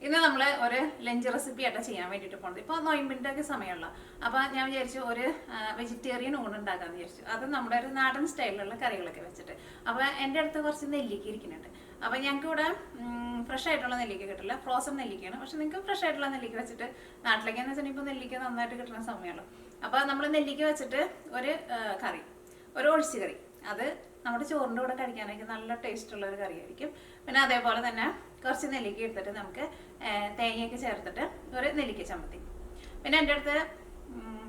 ഇന്ന് നമ്മൾ ഒരു ലഞ്ച് റെസിപ്പി ആയിട്ട് ചെയ്യാൻ വേണ്ടിയിട്ട് പോകുന്നത്. ഇപ്പോൾ നൊയമ്പിൻ്റെ ഒക്കെ സമയമുള്ള അപ്പോൾ ഞാൻ വിചാരിച്ചു ഒരു വെജിറ്റേറിയൻ ഊണ് ഉണ്ടാക്കാമെന്ന് വിചാരിച്ചു. അത് നമ്മുടെ ഒരു നാടൻ സ്റ്റൈലിലുള്ള കറികളൊക്കെ വെച്ചിട്ട്. അപ്പോൾ എൻ്റെ അടുത്ത് കുറച്ച് നെല്ലിക്ക ഇരിക്കുന്നുണ്ട്. അപ്പോൾ ഞങ്ങൾക്ക് ഇവിടെ ഫ്രഷ് ആയിട്ടുള്ള നെല്ലിക്ക കിട്ടില്ല, ഫ്രോസൺ നെല്ലിക്കയാണ്. പക്ഷെ നിങ്ങൾക്ക് ഫ്രഷ് ആയിട്ടുള്ള നെല്ലിക്ക വെച്ചിട്ട് നാട്ടിലേക്കെന്ന് വെച്ചിട്ടുണ്ടെങ്കിൽ ഇപ്പോൾ നെല്ലിക്ക നന്നായിട്ട് കിട്ടുന്ന സമയമുള്ളൂ. അപ്പോൾ നമ്മൾ നെല്ലിക്ക വെച്ചിട്ട് ഒരു കറി, ഒരു ഒഴിച്ച് കറി, അത് നമ്മുടെ ചോറിൻ്റെ കൂടെ കഴിക്കാനായിട്ട് നല്ല ടേസ്റ്റുള്ള ഒരു കറിയായിരിക്കും. പിന്നെ അതേപോലെ തന്നെ കുറച്ച് നെല്ലിക്ക എടുത്തിട്ട് നമുക്ക് തേങ്ങയൊക്കെ ചേർത്തിട്ട് ഒരു നെല്ലിക്ക ചമ്മന്തി. പിന്നെ എൻ്റെ അടുത്ത്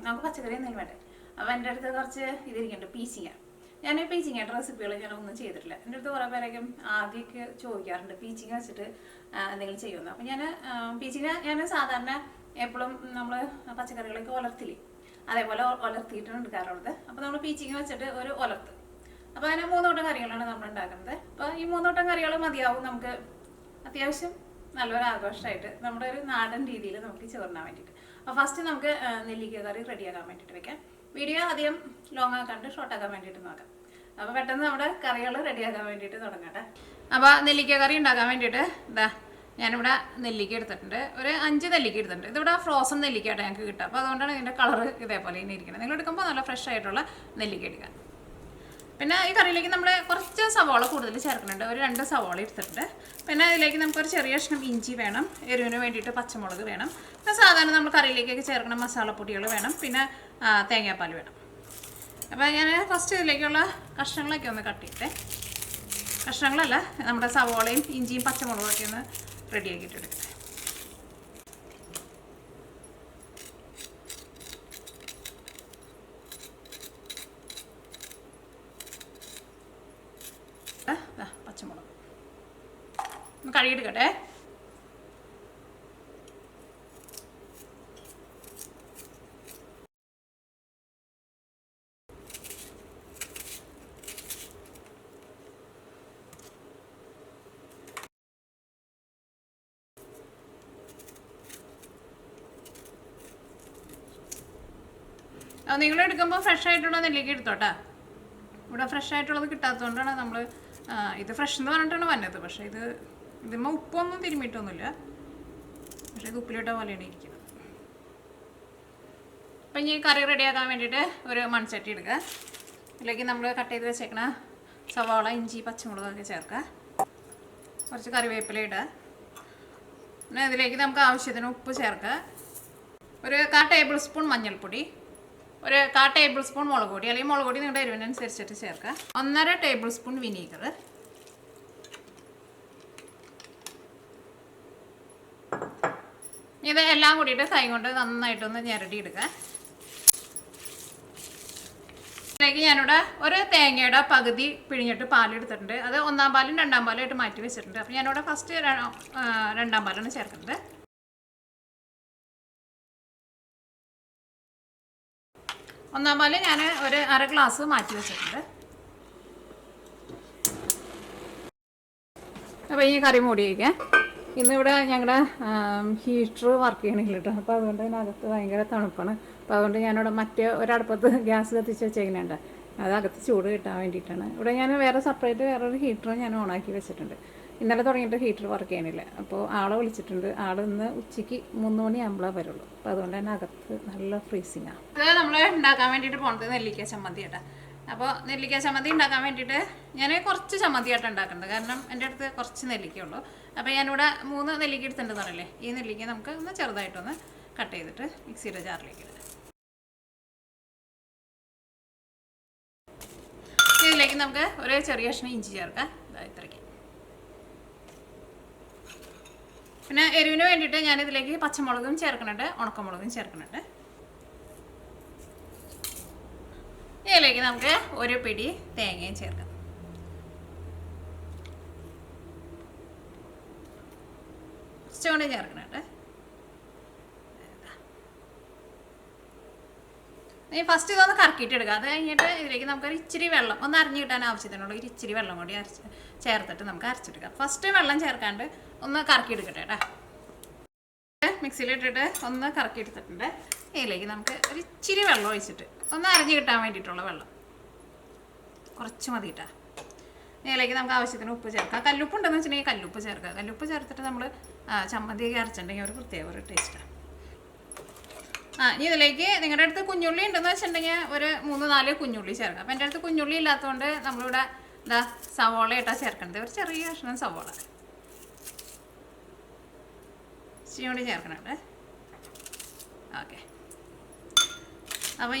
നമുക്ക് പച്ചക്കറി എന്തെങ്കിലും വേണ്ടേ, അപ്പോൾ എൻ്റെ അടുത്ത് കുറച്ച് ഇതിരിക്കുന്നുണ്ട്, പീച്ചിങ്ങ. ഞാൻ പീച്ചിങ്ങയുടെ റെസിപ്പികൾ ഞാനൊന്നും ചെയ്തിട്ടില്ല. എൻ്റെ അടുത്ത് കുറേ പേരൊക്കെ ആദ്യമൊക്കെ ചോദിക്കാറുണ്ട് പീച്ചിങ്ങ വെച്ചിട്ട് എന്തെങ്കിലും ചെയ്യുമെന്ന്. അപ്പോൾ പീച്ചിങ്ങ ഞാൻ സാധാരണ എപ്പോഴും നമ്മൾ പച്ചക്കറികളൊക്കെ ഉലർത്തില്ലേ, അതേപോലെ ഉലർത്തിയിട്ടാണ് എടുക്കാറുള്ളത്. അപ്പോൾ നമ്മൾ പീച്ചിങ്ങ വെച്ചിട്ട് ഒരു ഉലർത്ത്. അപ്പോൾ അതിന് 3 കൂട്ടം കറികളാണ് നമ്മൾ ഉണ്ടാക്കുന്നത്. അപ്പോൾ ഈ 3 കൂട്ടം കറികൾ മതിയാവും നമുക്ക് അത്യാവശ്യം നല്ലൊരു ആഘോഷമായിട്ട് നമ്മുടെ ഒരു നാടൻ രീതിയിൽ നമുക്ക് ചോറിനാൻ വേണ്ടിയിട്ട്. അപ്പോൾ ഫസ്റ്റ് നമുക്ക് നെല്ലിക്ക കറി റെഡിയാക്കാൻ വേണ്ടിയിട്ട് വെക്കാം. വീഡിയോ അധികം ലോങ് ആക്കാണ്ട് ഷോർട്ട് ആക്കാൻ വേണ്ടിയിട്ട് നോക്കാം. അപ്പോൾ പെട്ടെന്ന് നമ്മുടെ കറികൾ റെഡിയാക്കാൻ വേണ്ടിയിട്ട് തുടങ്ങട്ടെ. അപ്പോൾ നെല്ലിക്ക കറി ഉണ്ടാക്കാൻ വേണ്ടിയിട്ട് ഞാനിവിടെ നെല്ലിക്ക എടുത്തിട്ടുണ്ട്, ഒരു 5 നെല്ലിക്ക എടുത്തിട്ടുണ്ട്. ഇതിവിടെ ഫ്രോസൺ നെല്ലിക്കയായിട്ട് ഞങ്ങൾക്ക് കിട്ടുക. അപ്പോൾ അതുകൊണ്ടാണ് ഇതിൻ്റെ കളറ് ഇതേപോലെ ഇനി ഇരിക്കുന്നത്. നിങ്ങൾ എടുക്കുമ്പോൾ നല്ല ഫ്രഷ് ആയിട്ടുള്ള നെല്ലിക്ക എടുക്കാം. പിന്നെ ഈ കറിയിലേക്ക് നമ്മൾ കുറച്ച് സവാള കൂടുതൽ ചേർക്കുന്നുണ്ട്, ഒരു 2 സവാള എടുത്തിട്ടുണ്ട്. പിന്നെ ഇതിലേക്ക് നമുക്കൊരു ചെറിയ കഷ്ണം ഇഞ്ചി വേണം, എരിവിന് വേണ്ടിയിട്ട് പച്ചമുളക് വേണം, പിന്നെ സാധാരണ നമ്മൾ കറിയിലേക്കൊക്കെ ചേർക്കുന്ന മസാലപ്പൊടികൾ വേണം, പിന്നെ തേങ്ങാപ്പാൽ വേണം. അപ്പോൾ ഞാൻ ഫസ്റ്റ് ഇതിലേക്കുള്ള കഷ്ണങ്ങളൊക്കെ ഒന്ന് കട്ട് ചെയ്തിട്ട്, കഷ്ണങ്ങളല്ല നമ്മുടെ സവാളയും ഇഞ്ചിയും പച്ചമുളകൊക്കെ ഒന്ന് റെഡിയാക്കിയിട്ടെടുക്കട്ടെ. പച്ചമുളക് ഒന്ന് കഴുകിയെടുക്കട്ടെ. നിങ്ങൾ എടുക്കുമ്പോൾ ഫ്രഷ് ആയിട്ടുള്ള നെല്ലിക്ക എടുത്തോട്ടെ. ഇവിടെ ഫ്രഷ് ആയിട്ടുള്ളത് കിട്ടാത്തതുകൊണ്ടാണ് നമ്മൾ ഇത് ഫ്രഷ് എന്ന് പറഞ്ഞിട്ടാണ് വന്നത്. പക്ഷേ ഇതിന്മേ ഉപ്പൊന്നും തിരുമ്മിയിട്ടൊന്നുമില്ല, പക്ഷേ ഇത് ഉപ്പിലിട്ട പോലെയാണ് ഇരിക്കുന്നത്. അപ്പം ഇനി കറി റെഡിയാക്കാൻ വേണ്ടിയിട്ട് ഒരു മൺചട്ടി എടുക്കുക. ഇതിലേക്ക് നമ്മൾ കട്ട് ചെയ്ത് വെച്ചേക്കണ സവാള ഇഞ്ചി പച്ചമുളകൊക്കെ ചേർക്കുക. കുറച്ച് കറിവേപ്പില ഇടുക. പിന്നെ ഇതിലേക്ക് നമുക്ക് ആവശ്യത്തിന് ഉപ്പ് ചേർക്കുക. ഒരു 1/4 ടേബിൾ സ്പൂൺ മഞ്ഞൾപ്പൊടി, ഒരു 1/4 ടേബിൾ സ്പൂൺ മുളക് പൊടി, അല്ലെങ്കിൽ മുളക് പൊടി നിങ്ങളുടെ എരിവിനനുസരിച്ചിട്ട് ചേർക്കുക. 1.5 ടേബിൾ സ്പൂൺ വിനീഗർ, ഇത് എല്ലാം കൂടിയിട്ട് കൈ കൊണ്ട് നന്നായിട്ടൊന്ന് ഞെരടി എടുക്കുക. ഇതിലേക്ക് ഞാനിവിടെ ഒരു തേങ്ങയുടെ പകുതി പിഴിഞ്ഞിട്ട് പാലെടുത്തിട്ടുണ്ട്. അത് 1-ാം പാലും 2-ാം പാലും ആയിട്ട് മാറ്റി വെച്ചിട്ടുണ്ട്. അപ്പോൾ ഞാനിവിടെ ഫസ്റ്റ് 2-ാം പാലാണ് ചേർക്കുന്നത്. 1-ാം പാല് ഞാൻ ഒരു 1/2 ഗ്ലാസ് മാറ്റി വെച്ചിട്ടുണ്ട്. അപ്പോൾ ഈ കറി മൂടി വയ്ക്കാം. ഇന്നിവിടെ ഞങ്ങളുടെ ഹീറ്റർ വർക്ക് ചെയ്യണില്ല കേട്ടോ. അപ്പോൾ അതുകൊണ്ട് അതിനകത്ത് ഭയങ്കര തണുപ്പാണ്. അപ്പോൾ അതുകൊണ്ട് ഞാനിവിടെ മറ്റേ ഒരടുപ്പത്ത് ഗ്യാസ് കത്തിച്ച് വെച്ചേക്കുന്നുണ്ട്, അതകത്ത് ചൂട് കിട്ടാൻ വേണ്ടിയിട്ടാണ്. ഇവിടെ ഞാൻ സെപ്പറേറ്റ് വേറൊരു ഹീറ്റർ ഞാൻ ഓണാക്കി വെച്ചിട്ടുണ്ട്. ഇന്നലെ തുടങ്ങിയിട്ട് ഹീറ്റർ വർക്ക് ചെയ്യണില്ല. അപ്പോൾ ആളെ വിളിച്ചിട്ടുണ്ട്. ആൾ ഇന്ന് ഉച്ചയ്ക്ക് 3 മണിയാകുമ്പോഴേ വരുള്ളൂ. അപ്പോൾ അതുകൊണ്ട് തന്നെ അകത്ത് നല്ല ഫ്രീസിങ്ങാണ്. അത് നമ്മൾ ഉണ്ടാക്കാൻ വേണ്ടിയിട്ട് പോകുന്നത് നെല്ലിക്ക ചമ്മന്തി കേട്ടോ. അപ്പോൾ നെല്ലിക്ക ചമ്മന്തി ഉണ്ടാക്കാൻ വേണ്ടിയിട്ട് ഞാൻ കുറച്ച് ചമ്മന്തിയായിട്ട് ഉണ്ടാക്കുന്നത്, കാരണം എൻ്റെ അടുത്ത് കുറച്ച് നെല്ലിക്കയുള്ളൂ. അപ്പോൾ ഞാനിവിടെ 3 നെല്ലിക്ക എടുത്തിട്ടുണ്ടെന്ന് പറയില്ലേ, ഈ നെല്ലിക്ക നമുക്ക് ഒന്ന് ചെറുതായിട്ടൊന്ന് കട്ട് ചെയ്തിട്ട് മിക്സിയുടെ ജാറിലേക്ക് ഇടുക. ഇതിലേക്ക് നമുക്ക് ഒരു ചെറിയ കഷ്ണം ഇഞ്ചി ചേർക്കാം, ഇത്രയ്ക്ക്. പിന്നെ എരിവിന് വേണ്ടിയിട്ട് ഞാനിതിലേക്ക് പച്ചമുളകും ചേർക്കുന്നുണ്ട്, ഉണക്കമുളകും ചേർക്കുന്നുണ്ട്. ഇതിലേക്ക് നമുക്ക് ഒരു പിടി തേങ്ങയും ചേർക്കാം. കുറച്ചുകൂടി ചേർക്കുന്നുണ്ട്. ഫസ്റ്റ് ഇതൊന്ന് കറക്കിയിട്ട് എടുക്കുക. അത് കഴിഞ്ഞിട്ട് ഇതിലേക്ക് നമുക്കൊരു ഇച്ചിരി വെള്ളം ഒന്ന് അരിഞ്ഞ് കിട്ടാൻ ആവശ്യത്തിനുള്ള ഒരു ഇച്ചിരി വെള്ളം കൂടി ചേർത്തിട്ട് നമുക്ക് അരച്ചെടുക്കാം. ഫസ്റ്റ് വെള്ളം ചേർക്കാണ്ട് ഒന്ന് കറക്കിയെടുക്കട്ടെ കേട്ടോ. മിക്സിയിലിട്ടിട്ട് ഒന്ന് കറക്കിയെടുത്തിട്ടുണ്ട്. ഇതിലേക്ക് നമുക്ക് ഒരു ഇച്ചിരി വെള്ളം ഒഴിച്ചിട്ട് ഒന്ന് അരിഞ്ഞ് കിട്ടാൻ വേണ്ടിയിട്ടുള്ള വെള്ളം കുറച്ച് മതി കേട്ടോ. ഇതിലേക്ക് നമുക്ക് ആവശ്യത്തിന് ഉപ്പ് ചേർക്കാം. കല്ലുപ്പ് ഉണ്ടെന്ന് വെച്ചിട്ടുണ്ടെങ്കിൽ കല്ലുപ്പ് ചേർക്കുക. കല്ലുപ്പ് ചേർത്തിട്ട് നമ്മൾ ചമ്മന്തിയൊക്കെ അരച്ചിട്ടുണ്ടെങ്കിൽ ഒരു പ്രത്യേക ഒരു ടേസ്റ്റാണ്. ഇനി ഇതിലേക്ക് നിങ്ങളുടെ അടുത്ത് കുഞ്ഞുള്ളി ഉണ്ടെന്ന് വെച്ചിട്ടുണ്ടെങ്കിൽ ഒരു 3-4 കുഞ്ഞുള്ളി ചേർക്കാം. അപ്പം എൻ്റെ അടുത്ത് കുഞ്ഞുള്ളി ഇല്ലാത്തതുകൊണ്ട് നമ്മളിവിടെ സവോള ഇട്ടാ ചേർക്കണത്. ഒരു ചെറിയ കഷ്ണം സവോള ഇച്ചിരി കൂടി ചേർക്കണുണ്ട്. ഓക്കെ, അപ്പം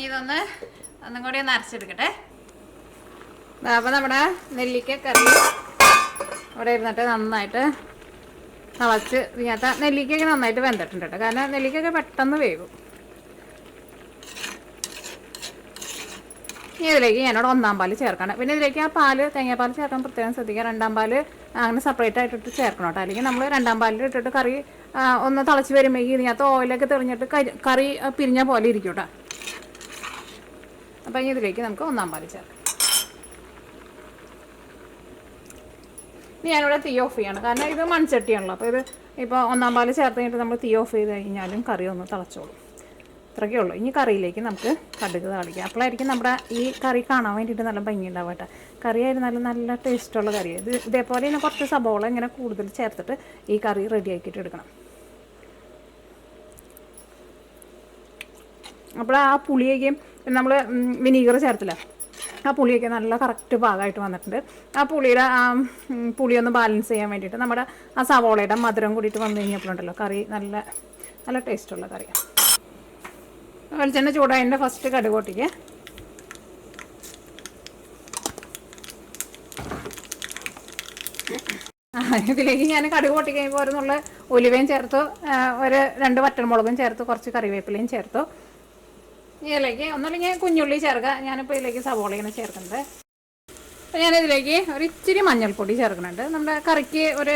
ഒന്നും കൂടി ഒന്ന് അരച്ചെടുക്കട്ടെ. അപ്പം നമ്മുടെ നെല്ലിക്ക കറി ഇവിടെ ഇരുന്നിട്ട് നന്നായിട്ട് തിളച്ച് ഇതിനകത്ത് നെല്ലിക്കൊക്കെ നന്നായിട്ട് വെന്തിട്ടുണ്ട് കേട്ടോ. കാരണം നെല്ലിക്കൊക്കെ പെട്ടെന്ന് വേകും. ഇനി ഇതിലേക്ക് ഞാനോട് 1-ാം പാല് ചേർക്കണം. പിന്നെ ഇതിലേക്ക് ആ പാല് തേങ്ങാപ്പാൽ ചേർക്കാൻ പ്രത്യേകം ശ്രദ്ധിക്കുക. 2-ാം പാല് അങ്ങനെ സെപ്പറേറ്റ് ആയിട്ടിട്ട് ചേർക്കണം കേട്ടോ. അല്ലെങ്കിൽ നമ്മൾ 2-ാം പാലിൽ ഇട്ടിട്ട് കറി ഒന്ന് തിളച്ച് വരുമ്പോഴേക്കും ഇതിനകത്ത് ഓയിലൊക്കെ തെളിഞ്ഞിട്ട് കറി പിരിഞ്ഞ പോലെ ഇരിക്കും കേട്ടോ. അപ്പം ഇനി ഇതിലേക്ക് നമുക്ക് 1-ാം പാല് ചേർക്കാം. ഇനി ഞാനിവിടെ തീ ഓഫ് ചെയ്യണം. കാരണം ഇത് മൺചട്ടിയാണല്ലോ. അപ്പോൾ ഇപ്പോൾ 1-ാം പാല് ചേർത്ത് കഴിഞ്ഞിട്ട് നമ്മൾ തീ ഓഫ് ചെയ്ത് കഴിഞ്ഞാലും കറി ഒന്ന് തിളച്ചോളും. ഇത്രയൊക്കെ ഉള്ളൂ. ഇനി കറിയിലേക്ക് നമുക്ക് കടുക് താളിക്കാം. അപ്പോഴായിരിക്കും നമ്മുടെ ഈ കറി കാണാൻ വേണ്ടിയിട്ട് നല്ല ഭംഗി ഉണ്ടാവും കേട്ടോ. കറി ആയിരുന്നാലും നല്ല ടേസ്റ്റുള്ള കറിയാണ്. ഇതേപോലെ തന്നെ കുറച്ച് സബോള ഇങ്ങനെ കൂടുതൽ ചേർത്തിട്ട് ഈ കറി റെഡി ആക്കിയിട്ട് എടുക്കണം. അപ്പോൾ ആ പുളിയൊക്കെയും നമ്മൾ വിനീഗർ ചേർത്തില്ല, ആ പുളിയൊക്കെ നല്ല കറക്റ്റ് ഭാഗമായിട്ട് വന്നിട്ടുണ്ട്. ആ പുളിയൊന്ന് ബാലൻസ് ചെയ്യാൻ വേണ്ടിയിട്ട് നമ്മുടെ ആ സവോളയുടെ മധുരം കൂടിയിട്ട് വന്നു കഴിഞ്ഞപ്പോഴുണ്ടല്ലോ കറി നല്ല നല്ല ടേസ്റ്റുള്ള കറിയാണ്. വെളിച്ചെണ്ണ ചൂടായതിൻ്റെ ഫസ്റ്റ് കടുക് പൊട്ടിക്കുക. ഇതിലേക്ക് ഞാൻ കടുക് പൊട്ടി കഴിയുമ്പോൾ ഒരു നുള്ള ഉലുവയും ചേർത്തു, ഒരു 2 വറ്റൽമുളകും ചേർത്ത്, കുറച്ച് കറിവേപ്പിലയും ചേർത്തു. ഇതിലേക്ക് ഒന്നുമില്ലെങ്കിൽ കുഞ്ഞുള്ളി ചേർക്കുക. ഞാനിപ്പോൾ ഇതിലേക്ക് സവോള ഇങ്ങനെ ചേർക്കുന്നത്. അപ്പോൾ ഞാനിതിലേക്ക് ഒരു ഇച്ചിരി മഞ്ഞൾപ്പൊടി ചേർക്കുന്നുണ്ട്. നമ്മുടെ കറിക്ക് ഒരു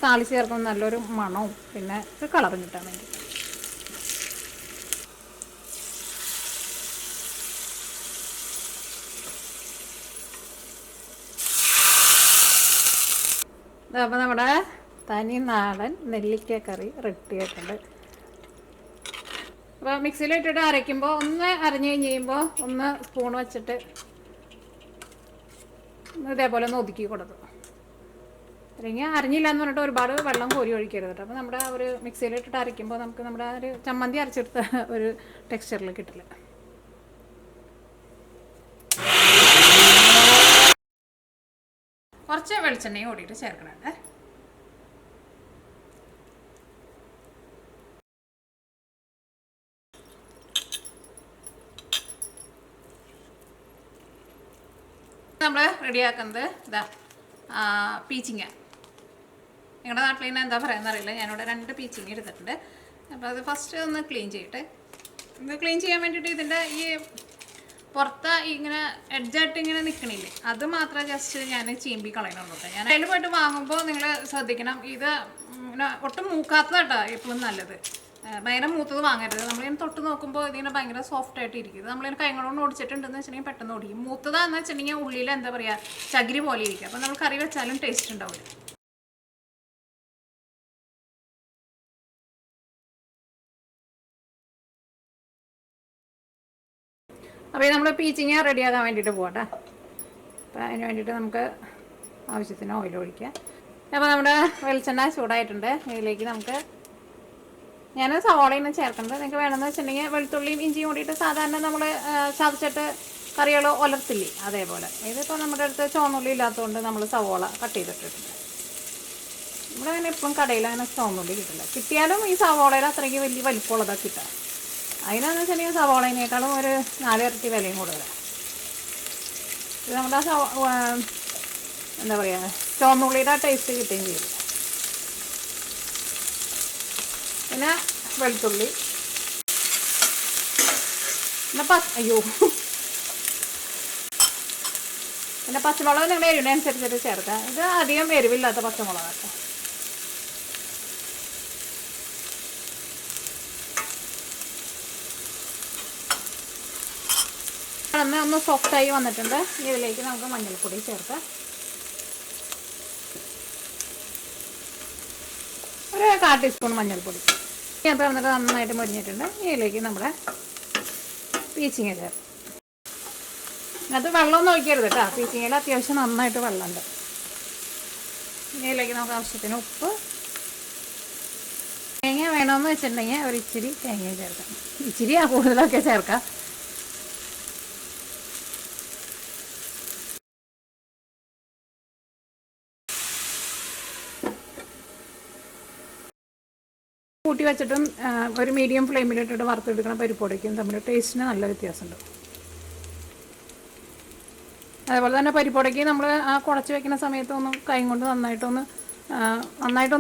താളിച്ച് ചേർക്കുമ്പോൾ നല്ലൊരു മണവും പിന്നെ ഒരു കളറും കിട്ടാൻ വേണ്ടി. അപ്പോൾ നമ്മുടെ തനി നാടൻ നെല്ലിക്ക കറി റെഡി ആയിട്ടുണ്ട്. അപ്പോൾ മിക്സിയിലിട്ടിട്ട് അരയ്ക്കുമ്പോൾ ഒന്ന് അരഞ്ഞു കഴിഞ്ഞ് കഴിയുമ്പോൾ ഒന്ന് സ്പൂൺ വെച്ചിട്ട് ഇതേപോലെ ഒന്ന് ഒതുക്കി കൊടുത്തു. അല്ലെങ്കിൽ അരഞ്ഞില്ല എന്ന് പറഞ്ഞിട്ട് ഒരുപാട് വെള്ളം കോരി ഒഴിക്കരുത് കേട്ടോ. അപ്പോൾ നമ്മുടെ ഒരു മിക്സിയിലിട്ടിട്ട് അരയ്ക്കുമ്പോൾ നമുക്ക് നമ്മുടെ ഒരു ചമ്മന്തി അരച്ചെടുത്ത ഒരു ടെക്സ്ചറിൽ കിട്ടില്ല. കുറച്ച് വെളിച്ചെണ്ണയും കൂടിയിട്ട് ചേർക്കണുണ്ട്. നമ്മൾ റെഡിയാക്കുന്നത് പീച്ചിങ്ങ. നിങ്ങളുടെ നാട്ടിൽ തന്നെ എന്താ പറയുക അറിയില്ല. ഞാനിവിടെ 2 പീച്ചിങ്ങ എടുത്തിട്ടുണ്ട്. അപ്പോൾ അത് ഫസ്റ്റ് ഒന്ന് ക്ലീൻ ചെയ്യട്ടെ. ഇത് ക്ലീൻ ചെയ്യാൻ വേണ്ടിയിട്ട് ഇതിൻ്റെ ഈ പുറത്ത് ഇങ്ങനെ എഡ്ജായിട്ട് ഇങ്ങനെ നിൽക്കണില്ലേ, അത് മാത്രം ജസ്റ്റ് ഞാൻ ചീമ്പി കളയണുള്ളൂ. ഞാൻ അതിൽ പോയിട്ട് വാങ്ങുമ്പോൾ നിങ്ങൾ ശ്രദ്ധിക്കണം, ഇത് ഇങ്ങനെ ഒട്ടും മൂക്കാത്തതാട്ടോ എപ്പോഴും നല്ലത്. ഭയങ്കര മൂത്തത് വാങ്ങരുത്. നമ്മളിങ്ങനെ തൊട്ട് നോക്കുമ്പോൾ ഇതിങ്ങനെ ഭയങ്കര സോഫ്റ്റ് ആയിട്ട് ഇരിക്കും. നമ്മളിങ്ങനെ കൈകളോട് ഓടിച്ചിട്ടുണ്ടെന്ന് വെച്ചിട്ടുണ്ടെങ്കിൽ പെട്ടെന്ന് ഓടിക്കും. മൂത്തതാന്ന് വെച്ചിട്ടുണ്ടെങ്കിൽ ഉള്ളിൽ എന്താ പറയുക ചകിരി പോലെ ഇരിക്കും. അപ്പോൾ നമ്മൾ കറി വെച്ചാലും ടേസ്റ്റ് ഉണ്ടാവില്ല. അപ്പോൾ നമ്മൾ പീച്ചിങ്ങ റെഡിയാക്കാൻ വേണ്ടിയിട്ട് പോകട്ടെ. അപ്പോൾ അതിന് വേണ്ടിയിട്ട് നമുക്ക് ആവശ്യത്തിന് ഓയിൽ ഒഴിക്കാം. അപ്പോൾ നമ്മുടെ വെളിച്ചെണ്ണ ചൂടായിട്ടുണ്ട്. ഇതിലേക്ക് നമുക്ക് ഞാൻ സവോളയാണ് ചേർക്കുന്നത്. നിങ്ങൾക്ക് വേണമെന്ന് വെച്ചിട്ടുണ്ടെങ്കിൽ വെളുത്തുള്ളിയും ഇഞ്ചിയും കൂടിയിട്ട് സാധാരണ നമ്മൾ ചതച്ചിട്ട് കറികൾ ഒലർത്തില്ലേ അതേപോലെ. ഇതിപ്പോൾ നമ്മുടെ അടുത്ത് ചുവന്നുള്ളി ഇല്ലാത്തതുകൊണ്ട് നമ്മൾ സവോള കട്ട് ചെയ്തിട്ടിട്ടുണ്ട്. ഇവിടെ അങ്ങനെ ഇപ്പം കടയിൽ അങ്ങനെ ചുവന്നുള്ളി കിട്ടില്ല. കിട്ടിയാലും ഈ സവോളയുടെ അത്രയ്ക്ക് വലിയ വലിപ്പമുള്ളതാണ് കിട്ടുക. അതിനാന്ന് വെച്ചിട്ടുണ്ടെങ്കിൽ സവോളേനേക്കാളും ഒരു 4 ഇരട്ടി വിലയും കൂടുതലാണ്. ഇത് നമ്മുടെ എന്താ പറയുക ചുവന്നുള്ളിയുടെ ടേസ്റ്റ് കിട്ടുകയും ചെയ്തു. പിന്നെ വെളുത്തുള്ളി, പിന്നെ പിന്നെ പച്ചമുളക് നിങ്ങൾ എരിവിനനുസരിച്ചിട്ട് ചേർക്കാം. ഇത് അധികം എരിവില്ലാത്ത പച്ചമുളകാട്ടോ. ഒന്ന് സോഫ്റ്റായി വന്നിട്ടുണ്ട്. ഇതിലേക്ക് നമുക്ക് മഞ്ഞൾപ്പൊടി ചേർക്കാം. ഒരു 1/4 ടീസ്പൂൺ മഞ്ഞൾപ്പൊടി. അപ്പോൾ വന്നിട്ട് നന്നായിട്ട് മൊരിഞ്ഞിട്ടുണ്ട്. ഇതിലേക്ക് നമ്മുടെ പീച്ചിങ്ങ ചേർക്കാം. അത് വെള്ളമൊന്നും ഒഴിക്കരുത് കേട്ടോ. പീച്ചിങ്ങയിൽ അത്യാവശ്യം നന്നായിട്ട് വെള്ളമുണ്ട്. ഇതിലേക്ക് നമുക്ക് ആവശ്യത്തിന് ഉപ്പ്. തേങ്ങ വേണമെന്ന് വെച്ചിട്ടുണ്ടെങ്കിൽ ഒരു ഇച്ചിരി തേങ്ങ ചേർക്കാം. ഇച്ചിരി കൂടുതലൊക്കെ ചേർക്കാം. കൂട്ടി വെച്ചിട്ടും ഒരു മീഡിയം ഫ്ലെയിമിലിട്ടിട്ട് വറുത്തെടുക്കണ പരിപ്പോടയ്ക്കും തമ്മിൽ ടേസ്റ്റിന് നല്ല വ്യത്യാസമുണ്ട്. അതേപോലെ തന്നെ പരിപ്പോടയ്ക്ക് നമ്മൾ ആ കുഴച്ച് വെക്കുന്ന സമയത്തൊന്ന് കൈ കൊണ്ട് നന്നായിട്ടൊന്ന്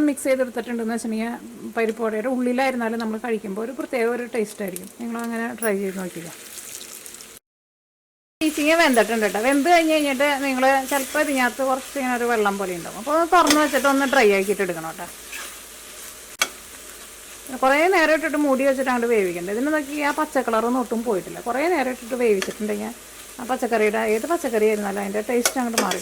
മിക്സ് ചെയ്തെടുത്തിട്ടുണ്ടെന്ന് വെച്ചിട്ടുണ്ടെങ്കിൽ പരിപ്പോടയുടെ ഉള്ളിലായിരുന്നാലും നമ്മൾ കഴിക്കുമ്പോൾ ഒരു പ്രത്യേക ഒരു ടേസ്റ്റ് ആയിരിക്കും. നിങ്ങളങ്ങനെ ട്രൈ ചെയ്ത് നോക്കില്ല. പീച്ചിങ്ങ വെന്തിട്ടുണ്ട് കേട്ടോ. വെന്ത് കഴിഞ്ഞിട്ട് നിങ്ങൾ ചിലപ്പോൾ ഇതിനകത്ത് കുറച്ച് ഇങ്ങനെ ഒരു വെള്ളം പോലെ ഉണ്ടാവും. അപ്പോൾ തുറന്ന് വെച്ചിട്ട് ഒന്ന് ഡ്രൈ ആക്കിയിട്ട് എടുക്കണം കേട്ടോ. കുറേ നേരം ഇട്ടിട്ട് മൂടി വെച്ചിട്ട് അങ്ങോട്ട് വേവിക്കണ്ട. ഇതിന് നോക്കി ആ പച്ച കളറൊന്നും ഒട്ടും പോയിട്ടില്ല. കുറേ നേരം ഇട്ടിട്ട് വേവിച്ചിട്ടുണ്ടെങ്കിൽ ആ പച്ചക്കറിയുടെ ഏത് പച്ചക്കറി ആയിരുന്നാലും അതിൻ്റെ ടേസ്റ്റ് അങ്ങോട്ട് മാറി.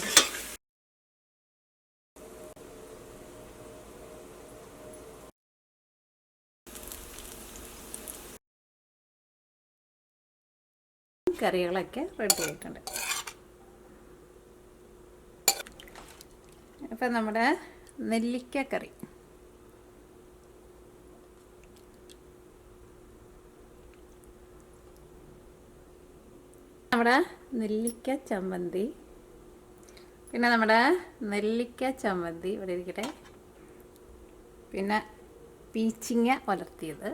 കറികളൊക്കെ റെഡി ആയിട്ടുണ്ട്. അപ്പം നമ്മുടെ നെല്ലിക്ക കറി, നമ്മുടെ നെല്ലിക്ക ചമ്മന്തി, പിന്നെ നമ്മുടെ നെല്ലിക്ക ചമ്മന്തി ഇവിടെ ഇരിക്കട്ടെ, പിന്നെ പീച്ചിങ്ങ വളർത്തിയത്.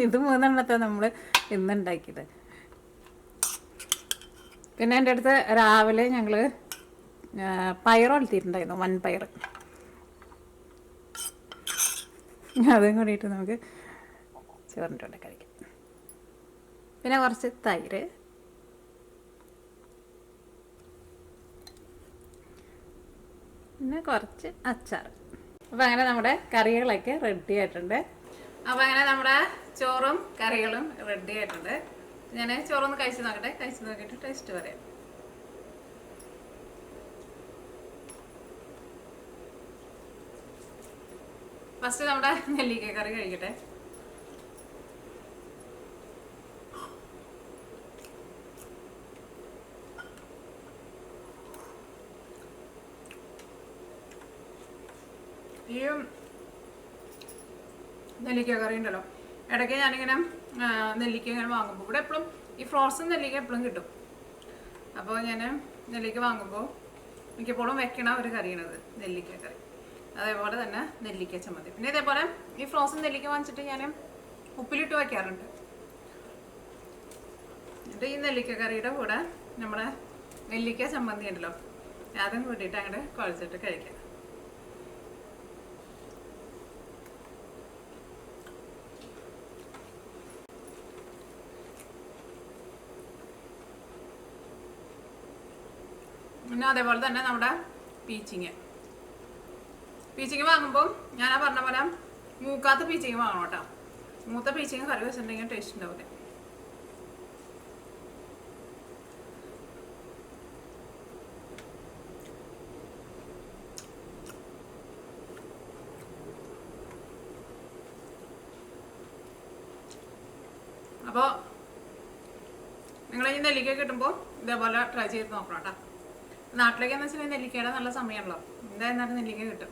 ഇത് മൂന്നെണ്ണത്തെ നമ്മൾ ഇന്നുണ്ടാക്കിയത്. പിന്നെ എൻ്റെ അടുത്ത് രാവിലെ ഞങ്ങൾ പയർ വളർത്തിയിട്ടുണ്ടായിരുന്നു, വൻപയർ. അതും കൂടിയിട്ട് നമുക്ക് ചോറിൻ്റെ കൂടെ കഴിക്കാം. പിന്നെ കുറച്ച് തൈര്, പിന്നെ കുറച്ച് അച്ചാർ. അപ്പോൾ അങ്ങനെ നമ്മുടെ കറികളൊക്കെ റെഡി ആയിട്ടുണ്ട്. അപ്പോൾ അങ്ങനെ നമ്മുടെ ചോറും കറികളും റെഡി ആയിട്ടുണ്ട്. ഞാൻ ചോറൊന്ന് കഴിച്ച് നോക്കട്ടെ. കഴിച്ച് നോക്കിയിട്ട് ടേസ്റ്റ് പറയാം. ഫസ്റ്റ് നമ്മുടെ നെല്ലിക്ക കറി കഴിക്കട്ടെ. ഈ നെല്ലിക്ക കറി ഉണ്ടല്ലോ, ഇടയ്ക്ക് ഞാനിങ്ങനെ നെല്ലിക്ക ഇങ്ങനെ വാങ്ങുമ്പോൾ, ഇവിടെ എപ്പോഴും ഈ ഫ്രോസൺ നെല്ലിക്ക എപ്പോഴും കിട്ടും. അപ്പോൾ ഞാൻ നെല്ലിക്ക വാങ്ങുമ്പോൾ മിക്കപ്പോഴും വെക്കണ ഒരു കറിയാണത് നെല്ലിക്ക കറി. അതേപോലെ തന്നെ നെല്ലിക്ക ചമ്മന്തി. പിന്നെ ഇതേപോലെ ഈ ഫ്രോസൺ നെല്ലിക്ക വാങ്ങിച്ചിട്ട് ഞാൻ ഉപ്പിലിട്ട് വയ്ക്കാറുണ്ട്. എന്നിട്ട് ഈ നെല്ലിക്ക കറിയുടെ കൂടെ നമ്മുടെ നെല്ലിക്ക ചമ്മന്തി ഉണ്ടല്ലോ, അതും കൂട്ടിയിട്ട് അങ്ങോട്ട് കുഴച്ചിട്ട് കഴിക്കാം. പിന്നെ അതേപോലെ തന്നെ നമ്മുടെ പീച്ചിങ്ങ വാങ്ങുമ്പോൾ ഞാൻ പറഞ്ഞ പോലെ മൂക്കാത്ത പീച്ചിങ്ങ വാങ്ങണം കേട്ടോ. മൂത്ത പീച്ചിങ്ങ കറി വെച്ചിട്ടുണ്ടെങ്കിൽ ടേസ്റ്റ് ഉണ്ടാവില്ല. അപ്പോൾ നിങ്ങൾ ഈ നെല്ലിക്ക കിട്ടുമ്പോൾ ഇതേപോലെ ട്രൈ ചെയ്ത് നോക്കണം കേട്ടോ. നാട്ടിലേക്കെന്ന് വെച്ചിട്ടുണ്ടെങ്കിൽ നെല്ലിക്കയുടെ നല്ല സമയമാണല്ലോ. എന്തായിരുന്നാലും നെല്ലിക്ക കിട്ടും.